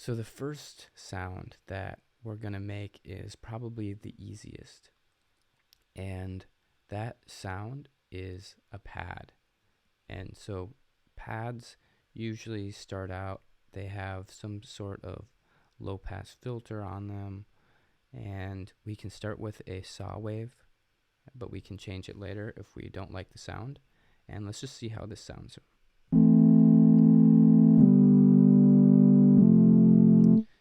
So the first sound that we're going to make is probably the easiest. And that sound is a pad. And so pads usually start out, they have some sort of low pass filter on them. And we can start with a saw wave, but we can change it later if we don't like the sound. And let's just see how this sounds.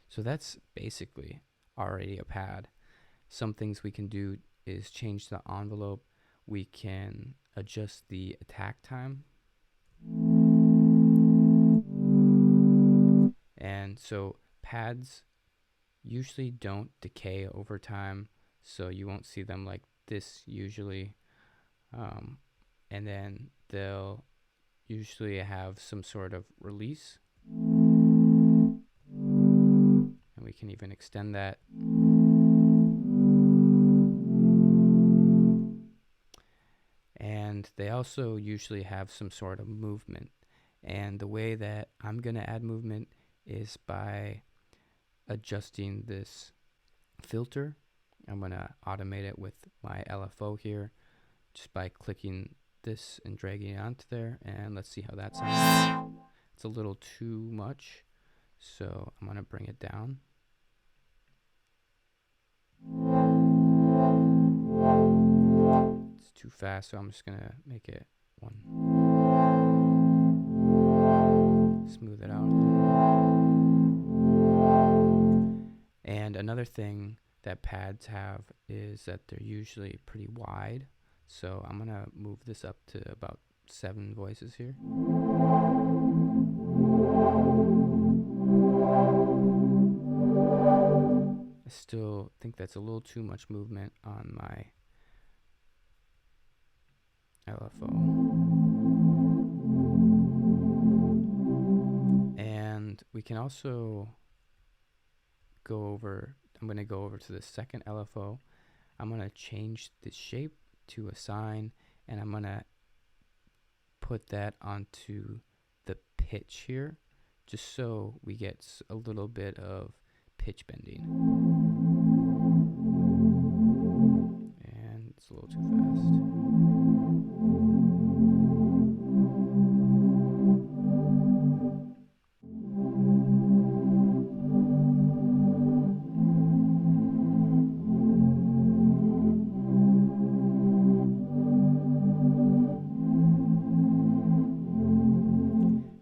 So that's basically already a pad. Some things we can do is change the envelope. We can adjust the attack time. And so pads usually don't decay over time, so you won't see them like this usually. And then they'll usually have some sort of release. And we can even extend that. And they also usually have some sort of movement. And the way that I'm going to add movement is by adjusting this filter. I'm going to automate it with my LFO here, just by clicking this and dragging it onto there. And let's see how that sounds. It's a little too much, so I'm going to bring it down. It's too fast, so I'm just going to make it one. Smooth it out. And another thing that pads have is that they're usually pretty wide. So I'm going to move this up to about 7 voices here. I still think that's a little too much movement on my LFO. And we can also go over, I'm going to go over to the second LFO. I'm going to change the shape to a sine, and I'm going to put that onto the pitch here, just so we get a little bit of pitch bending. And it's a little too fast.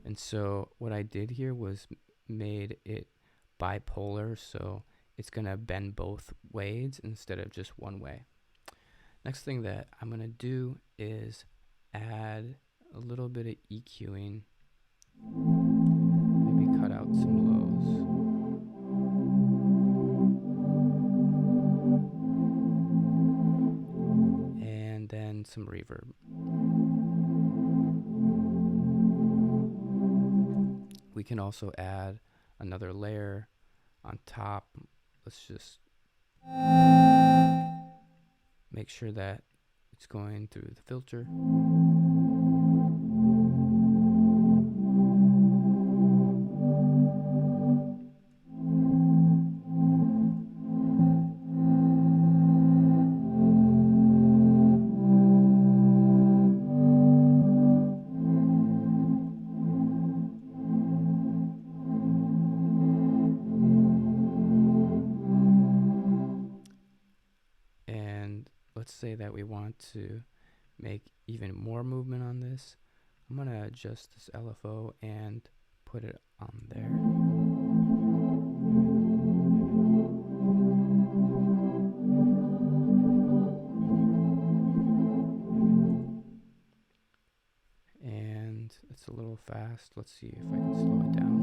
And so what I did here was made it bipolar, so it's going to bend both ways instead of just one way. Next thing that I'm going to do is add a little bit of EQing. Maybe cut out some lows. And then some reverb. We can also add another layer on top. Let's just make sure that it's going through the filter. Let's say that we want to make even more movement on this. I'm going to adjust this LFO and put it on there. And it's a little fast. Let's see if I can slow it down.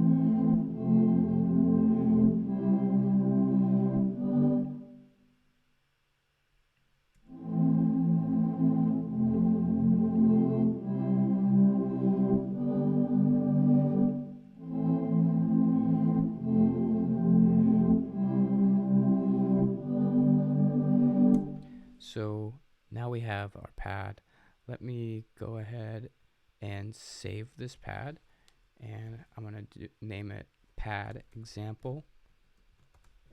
So now we have our pad. Let me go ahead and save this pad, and I'm going to name it pad example,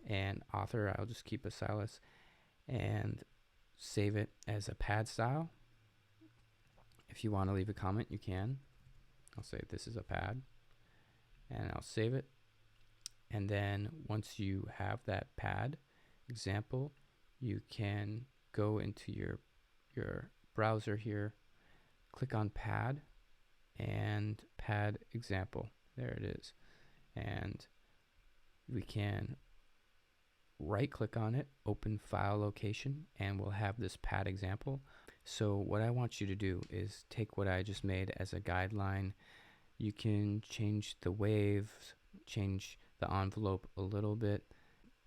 and author, I'll just keep a Cylus, and save it as a pad style. If you want to leave a comment, you can. I'll say this is a pad, and I'll save it. And then once you have that pad example, you can go into your browser here, click on pad, and pad example. There it is. And we can right click on it, open file location, and we'll have this pad example. So what I want you to do is take what I just made as a guideline. You can change the waves, change the envelope a little bit,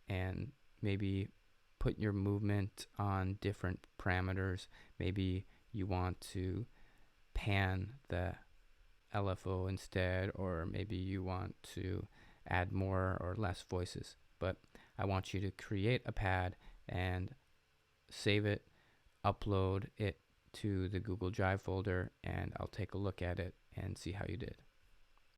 and maybe put your movement on different parameters. Maybe you want to pan the LFO instead, or maybe you want to add more or less voices. But I want you to create a pad and save it, upload it to the Google Drive folder, and I'll take a look at it and see how you did.